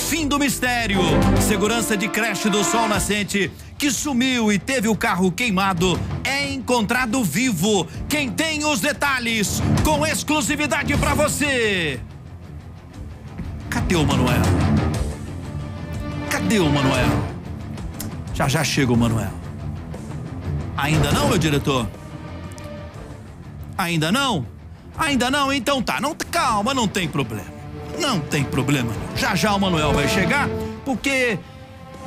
Fim do mistério. Segurança de creche do Sol Nascente que sumiu e teve o carro queimado é encontrado vivo. Quem tem os detalhes com exclusividade pra você? Cadê o Manuel? Cadê o Manuel? Já chega o Manuel. Ainda não, meu diretor? Ainda não? Ainda não? Então tá. Não, calma, não tem problema. Não tem problema. Já o Manuel vai chegar, porque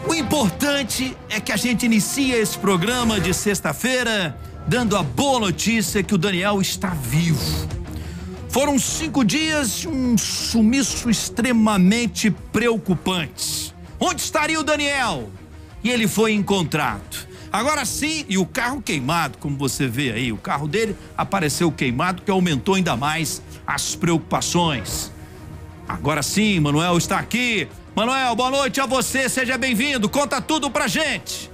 o importante é que a gente inicia esse programa de sexta-feira dando a boa notícia que o Daniel está vivo. Foram 5 dias de um sumiço extremamente preocupante. Onde estaria o Daniel? E ele foi encontrado. Agora sim, e o carro queimado, como você vê aí, o carro dele apareceu queimado, que aumentou ainda mais as preocupações. Agora sim, Manuel está aqui. Manuel, boa noite a você, seja bem-vindo, conta tudo pra gente.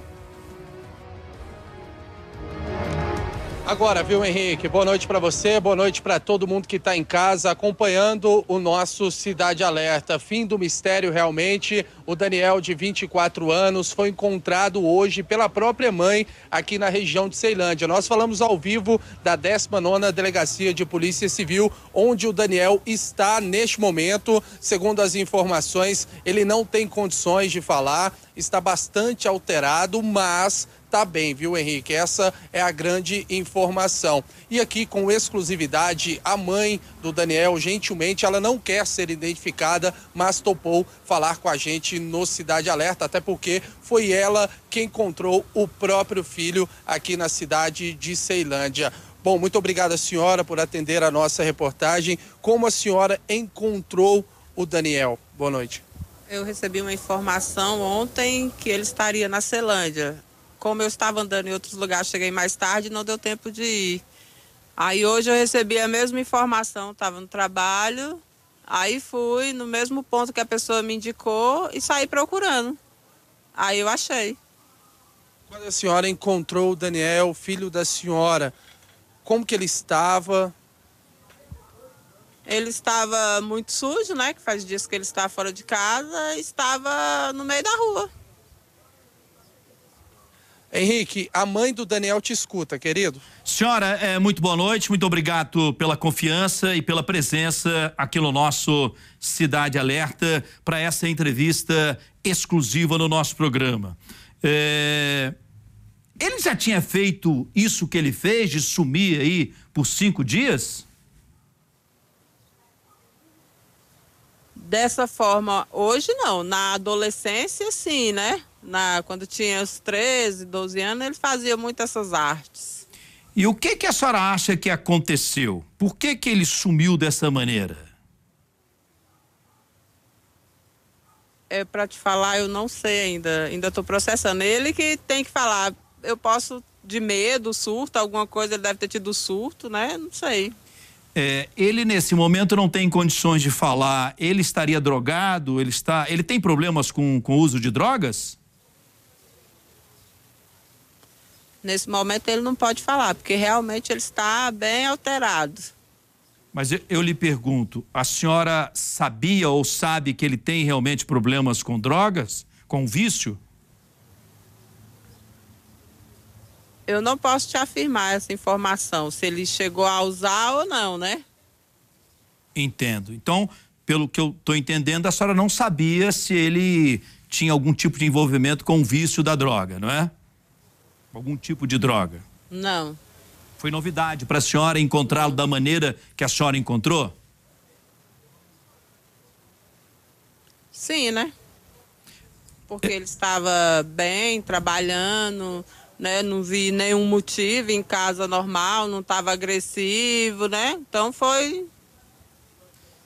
Agora, viu, Henrique? Boa noite para você, boa noite para todo mundo que está em casa acompanhando o nosso Cidade Alerta. Fim do mistério, realmente. O Daniel, de 24 anos, foi encontrado hoje pela própria mãe aqui na região de Ceilândia. Nós falamos ao vivo da 19ª Delegacia de Polícia Civil, onde o Daniel está neste momento. Segundo as informações, ele não tem condições de falar, está bastante alterado, mas tá bem, viu, Henrique? Essa é a grande informação. E aqui, com exclusividade, a mãe do Daniel, gentilmente, ela não quer ser identificada, mas topou falar com a gente no Cidade Alerta, até porque foi ela que encontrou o próprio filho aqui na cidade de Ceilândia. Bom, muito obrigada, senhora, por atender a nossa reportagem. Como a senhora encontrou o Daniel? Boa noite. Eu recebi uma informação ontem que ele estaria na Ceilândia. Como eu estava andando em outros lugares, cheguei mais tarde e não deu tempo de ir. Aí hoje eu recebi a mesma informação, estava no trabalho, aí fui no mesmo ponto que a pessoa me indicou e saí procurando. Aí eu achei. Quando a senhora encontrou o Daniel, filho da senhora, como que ele estava? Ele estava muito sujo, né? Que faz dias que ele está fora de casa e estava no meio da rua. Henrique, a mãe do Daniel te escuta, querido. Senhora, muito boa noite, muito obrigado pela confiança e pela presença aqui no nosso Cidade Alerta para essa entrevista exclusiva no nosso programa. Ele já tinha feito isso que ele fez, de sumir aí por 5 dias? Dessa forma, hoje não. Na adolescência, sim, né? Quando tinha os 13, 12 anos, ele fazia muito essas artes. E o que a senhora acha que aconteceu? Por que ele sumiu dessa maneira? Para te falar, eu não sei ainda. Ainda estou processando. Ele que tem que falar. Eu posso, de medo, surto, alguma coisa, ele deve ter tido surto, né? Não sei. Ele nesse momento não tem condições de falar. Ele estaria drogado? Ele tem problemas com o uso de drogas? Nesse momento ele não pode falar, porque realmente ele está bem alterado. Mas eu lhe pergunto, a senhora sabia ou sabe que ele tem realmente problemas com drogas? Com vício? Eu não posso te afirmar essa informação, se ele chegou a usar ou não, né? Entendo. Então, pelo que eu estou entendendo, a senhora não sabia se ele tinha algum tipo de envolvimento com o vício da droga, não é? Algum tipo de droga? Não. Foi novidade para a senhora encontrá-lo da maneira que a senhora encontrou? Sim, né? Porque ele estava bem, trabalhando, né? Não vi nenhum motivo, em casa normal, não estava agressivo, né? Então foi...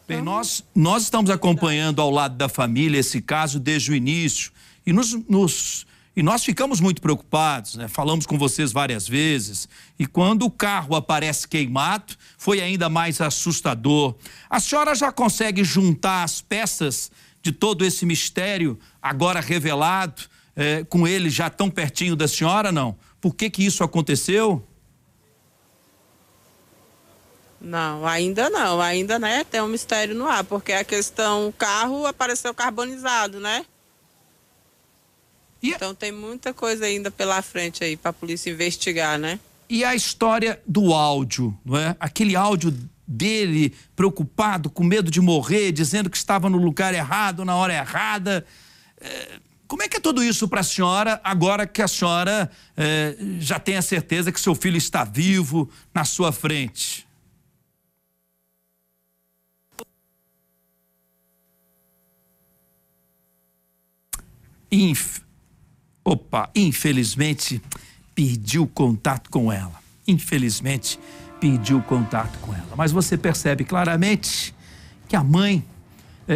Bem, nós estamos acompanhando ao lado da família esse caso desde o início e nós ficamos muito preocupados, né? Falamos com vocês várias vezes e quando o carro aparece queimado, foi ainda mais assustador. A senhora já consegue juntar as peças de todo esse mistério agora revelado, com ele já tão pertinho da senhora, não? Por que isso aconteceu? Não, ainda, né, tem um mistério no ar, porque a questão, o carro apareceu carbonizado, né? Então tem muita coisa ainda pela frente aí para a polícia investigar, né? E a história do áudio, não é? Aquele áudio dele preocupado, com medo de morrer, dizendo que estava no lugar errado, na hora errada. Como é que é tudo isso para a senhora, agora que a senhora já tem a certeza que seu filho está vivo na sua frente? Infelizmente, perdi o contato com ela. Infelizmente, perdi o contato com ela. Mas você percebe claramente que a mãe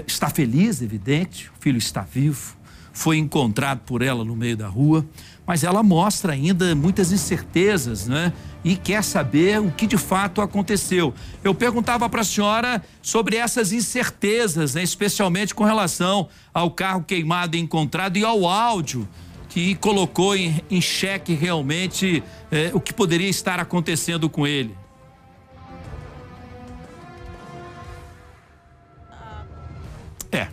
está feliz, evidente, o filho está vivo, foi encontrado por ela no meio da rua, mas ela mostra ainda muitas incertezas, né? E quer saber o que de fato aconteceu. Eu perguntava para a senhora sobre essas incertezas, né? Especialmente com relação ao carro queimado e encontrado e ao áudio que colocou em xeque realmente o que poderia estar acontecendo com ele.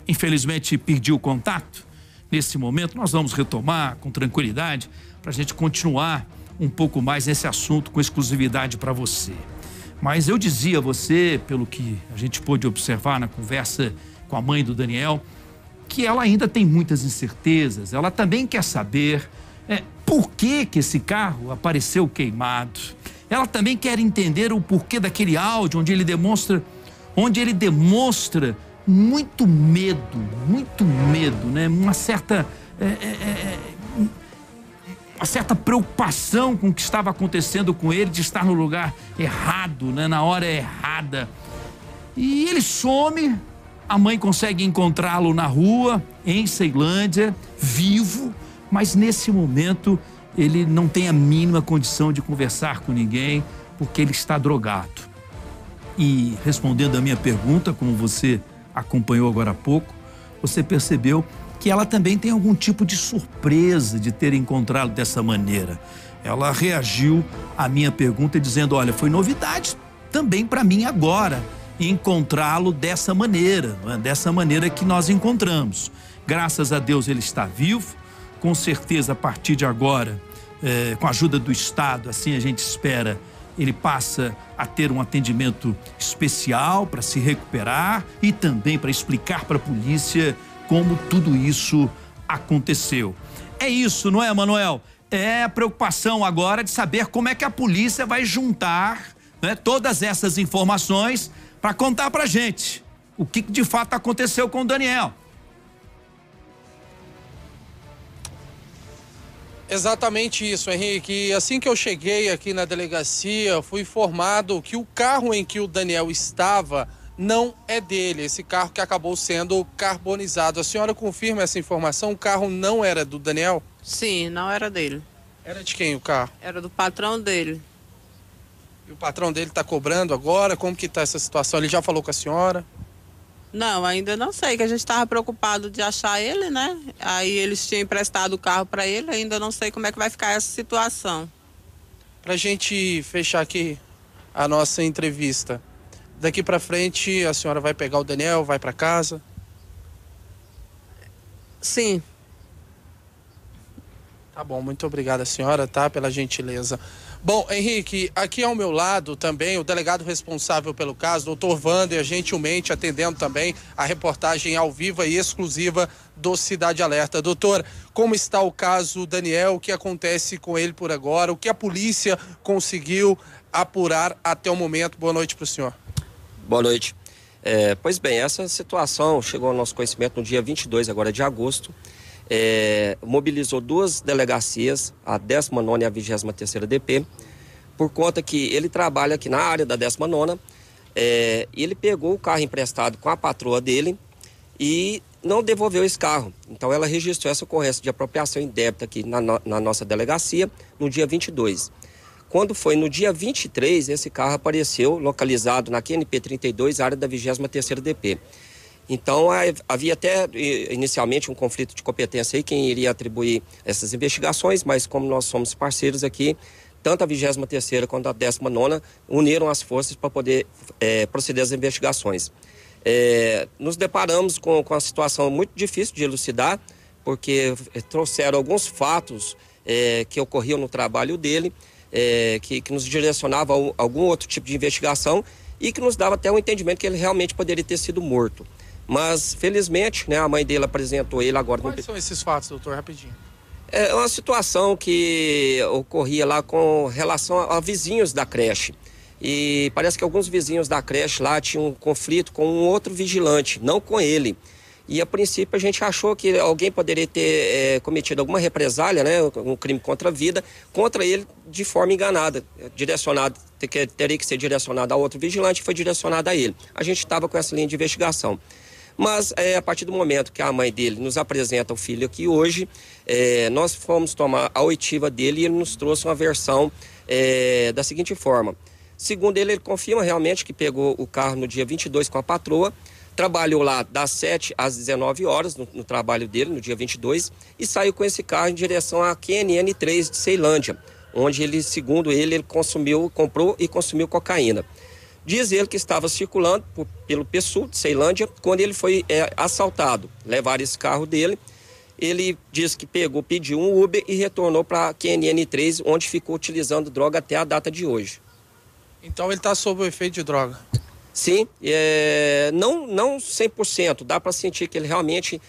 Infelizmente perdi o contato. Nesse momento nós vamos retomar com tranquilidade para a gente continuar um pouco mais nesse assunto com exclusividade para você. Mas eu dizia a você, pelo que a gente pôde observar na conversa com a mãe do Daniel, que ela ainda tem muitas incertezas. Ela também quer saber por que esse carro apareceu queimado. Ela também quer entender o porquê daquele áudio onde ele demonstra muito medo, né? Uma certa preocupação com o que estava acontecendo com ele, de estar no lugar errado, né? Na hora errada. E ele some, a mãe consegue encontrá-lo na rua, em Ceilândia, vivo, mas nesse momento ele não tem a mínima condição de conversar com ninguém, porque ele está drogado. E respondendo a minha pergunta, como você acompanhou agora há pouco, você percebeu que ela também tem algum tipo de surpresa de ter encontrado dessa maneira. Ela reagiu à minha pergunta dizendo, olha, foi novidade também para mim agora encontrá-lo dessa maneira, não é? Dessa maneira que nós encontramos. Graças a Deus ele está vivo, com certeza a partir de agora, com a ajuda do Estado, assim a gente espera, ele passa a ter um atendimento especial para se recuperar e também para explicar para a polícia como tudo isso aconteceu. É isso, não é, Manuel? É a preocupação agora de saber como é que a polícia vai juntar, né, todas essas informações para contar para a gente o que de fato aconteceu com o Daniel. Exatamente isso, Henrique. Assim que eu cheguei aqui na delegacia, fui informado que o carro em que o Daniel estava não é dele. Esse carro que acabou sendo carbonizado. A senhora confirma essa informação? O carro não era do Daniel? Sim, não era dele. Era de quem o carro? Era do patrão dele. E o patrão dele está cobrando agora? Como que está essa situação? Ele já falou com a senhora? Não, ainda não sei, que a gente estava preocupado de achar ele, né? Aí eles tinham emprestado o carro para ele, ainda não sei como é que vai ficar essa situação. Para a gente fechar aqui a nossa entrevista, daqui para frente a senhora vai pegar o Daniel, vai para casa? Sim. Tá bom, muito obrigada, senhora, tá? Pela gentileza. Bom, Henrique, aqui ao meu lado também o delegado responsável pelo caso, doutor Wander, gentilmente atendendo também a reportagem ao vivo e exclusiva do Cidade Alerta. Doutor, como está o caso Daniel? O que acontece com ele por agora? O que a polícia conseguiu apurar até o momento? Boa noite para o senhor. Boa noite. Pois bem, essa situação chegou ao nosso conhecimento no dia 22 agora de agosto. Mobilizou duas delegacias, a 19ª e a 23ª DP, por conta que ele trabalha aqui na área da 19ª, e ele pegou o carro emprestado com a patroa dele e não devolveu esse carro. Então ela registrou essa ocorrência de apropriação indébita aqui na nossa delegacia no dia 22. Quando foi no dia 23, esse carro apareceu localizado na QNP 32, área da 23ª DP. Então, havia até inicialmente um conflito de competência aí, quem iria atribuir essas investigações, mas como nós somos parceiros aqui, tanto a 23ª quanto a 19ª uniram as forças para poder proceder às investigações. Nos deparamos com uma situação muito difícil de elucidar, porque trouxeram alguns fatos que ocorriam no trabalho dele, que nos direcionava a algum outro tipo de investigação e que nos dava até um entendimento que ele realmente poderia ter sido morto. Mas, felizmente, né, a mãe dele apresentou ele agora... Quais são esses fatos, doutor? Rapidinho. É uma situação que ocorria lá com relação a vizinhos da creche. E parece que alguns vizinhos da creche lá tinham um conflito com um outro vigilante, não com ele. E a princípio a gente achou que alguém poderia ter cometido alguma represália, né, um crime contra a vida, contra ele de forma enganada, direcionado, teria que ser direcionado a outro vigilante, foi direcionado a ele. A gente estava com essa linha de investigação. Mas a partir do momento que a mãe dele nos apresenta o filho aqui hoje, nós fomos tomar a oitiva dele e ele nos trouxe uma versão da seguinte forma. Segundo ele confirma realmente que pegou o carro no dia 22 com a patroa, trabalhou lá das 7 às 19 horas no trabalho dele, no dia 22, e saiu com esse carro em direção à QNN3 de Ceilândia, onde ele, segundo ele comprou e consumiu cocaína. Diz ele que estava circulando pelo PSU de Ceilândia quando ele foi assaltado. Levaram esse carro dele. Ele diz que pediu um Uber e retornou para a QNN3, onde ficou utilizando droga até a data de hoje. Então ele está sob o efeito de droga? Sim, não 100%, dá para sentir que ele realmente,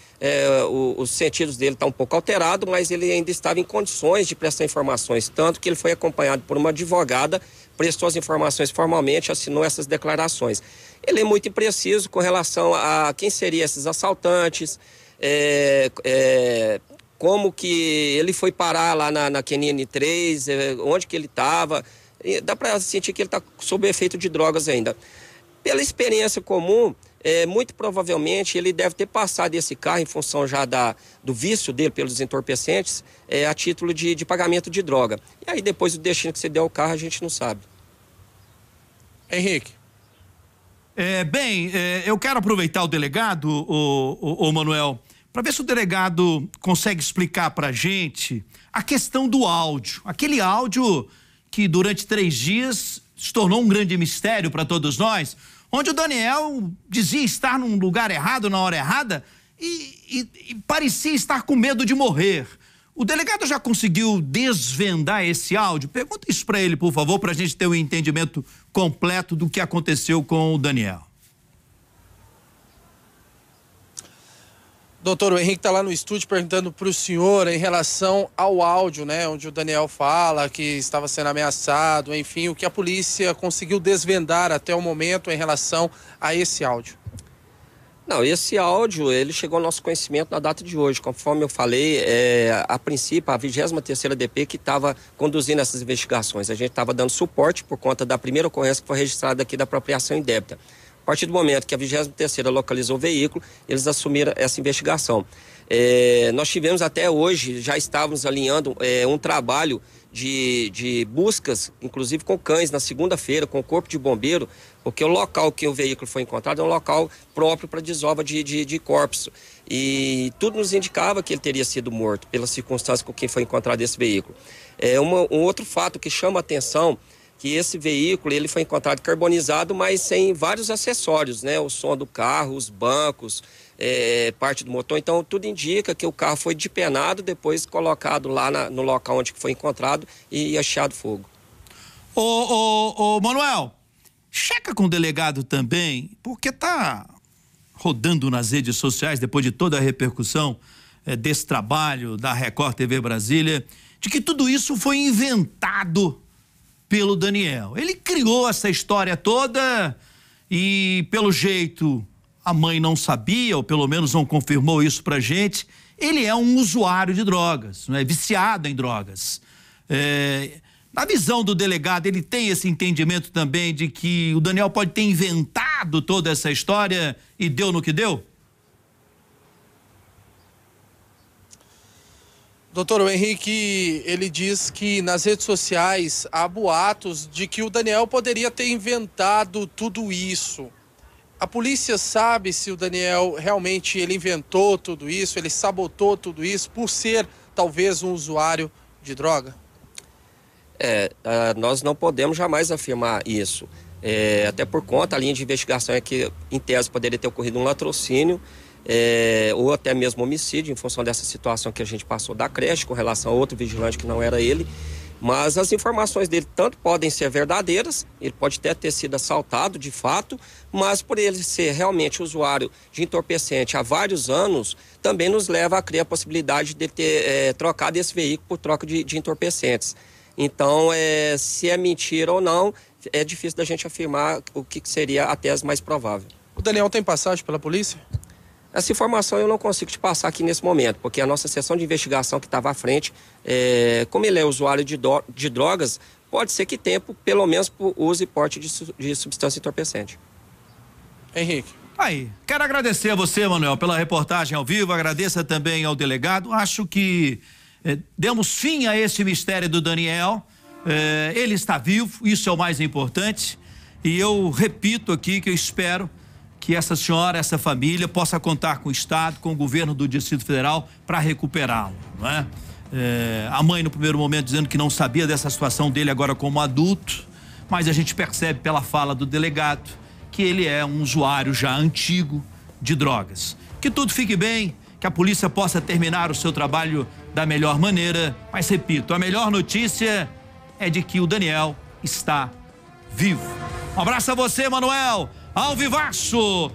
os sentidos dele estão um pouco alterados, mas ele ainda estava em condições de prestar informações, tanto que ele foi acompanhado por uma advogada, prestou as informações formalmente, assinou essas declarações. Ele é muito impreciso com relação a quem seriam esses assaltantes, como que ele foi parar lá na QNN3, onde que ele estava. Dá para sentir que ele está sob efeito de drogas ainda. Pela experiência comum, muito provavelmente ele deve ter passado esse carro em função já do vício dele pelos entorpecentes, a título de pagamento de droga. E aí depois o destino que você deu ao carro a gente não sabe. Henrique. Eu quero aproveitar o delegado, o Manuel, para ver se o delegado consegue explicar para a gente a questão do áudio. Aquele áudio que durante 3 dias se tornou um grande mistério para todos nós, onde o Daniel dizia estar num lugar errado, na hora errada, e parecia estar com medo de morrer. O delegado já conseguiu desvendar esse áudio? Pergunta isso para ele, por favor, para a gente ter um entendimento completo do que aconteceu com o Daniel. Doutor, o Henrique está lá no estúdio perguntando para o senhor em relação ao áudio, né? Onde o Daniel fala que estava sendo ameaçado, enfim, o que a polícia conseguiu desvendar até o momento em relação a esse áudio. Não, esse áudio, ele chegou ao nosso conhecimento na data de hoje. Conforme eu falei, a princípio, a 23ª DP que estava conduzindo essas investigações. A gente estava dando suporte por conta da primeira ocorrência que foi registrada aqui da apropriação indébita. A partir do momento que a 23ª localizou o veículo, eles assumiram essa investigação. Nós tivemos até hoje, já estávamos alinhando um trabalho de buscas, inclusive com cães, na segunda-feira, com o corpo de bombeiro, porque o local que o veículo foi encontrado é um local próprio para desova de corpos. E tudo nos indicava que ele teria sido morto, pelas circunstâncias com que foi encontrado esse veículo. Um outro fato que chama a atenção, que esse veículo ele foi encontrado carbonizado, mas sem vários acessórios, né? O som do carro, os bancos, parte do motor. Então, tudo indica que o carro foi depenado, depois colocado lá no local onde foi encontrado e achado fogo. Ô, Manuel, checa com o delegado também, porque tá rodando nas redes sociais, depois de toda a repercussão desse trabalho da Record TV Brasília, de que tudo isso foi inventado pelo Daniel. Ele criou essa história toda e, pelo jeito, a mãe não sabia, ou pelo menos não confirmou isso pra gente. Ele é um usuário de drogas, não é? Viciado em drogas. Na visão do delegado, ele tem esse entendimento também de que o Daniel pode ter inventado toda essa história e deu no que deu? Doutor, o Henrique, ele diz que nas redes sociais há boatos de que o Daniel poderia ter inventado tudo isso. A polícia sabe se o Daniel realmente ele inventou tudo isso, ele sabotou tudo isso por ser talvez um usuário de droga? Nós não podemos jamais afirmar isso. Até por conta, a linha de investigação é que, em tese, poderia ter ocorrido um latrocínio ou até mesmo homicídio, em função dessa situação que a gente passou da creche com relação a outro vigilante que não era ele. Mas as informações dele tanto podem ser verdadeiras, ele pode até ter sido assaltado de fato, mas por ele ser realmente usuário de entorpecente há vários anos, também nos leva a crer a possibilidade de ter trocado esse veículo por troca de entorpecentes. Então, se é mentira ou não, é difícil da gente afirmar o que seria a tese mais provável. O Daniel tem passagem pela polícia? Essa informação eu não consigo te passar aqui nesse momento, porque a nossa seção de investigação que estava à frente, como ele é usuário de drogas, pode ser que tenha, pelo menos, por uso e porte de substância entorpecente. Henrique. Aí, quero agradecer a você, Manuel, pela reportagem ao vivo, agradeça também ao delegado. Acho que demos fim a esse mistério do Daniel. Ele está vivo, isso é o mais importante. E eu repito aqui que eu espero que essa senhora, essa família possa contar com o Estado, com o governo do Distrito Federal para recuperá-lo, não é? A mãe no primeiro momento dizendo que não sabia dessa situação dele agora como adulto, mas a gente percebe pela fala do delegado que ele é um usuário já antigo de drogas. Que tudo fique bem, que a polícia possa terminar o seu trabalho da melhor maneira, mas repito, a melhor notícia é de que o Daniel está vivo. Um abraço a você, Manuel. Ao vivaço!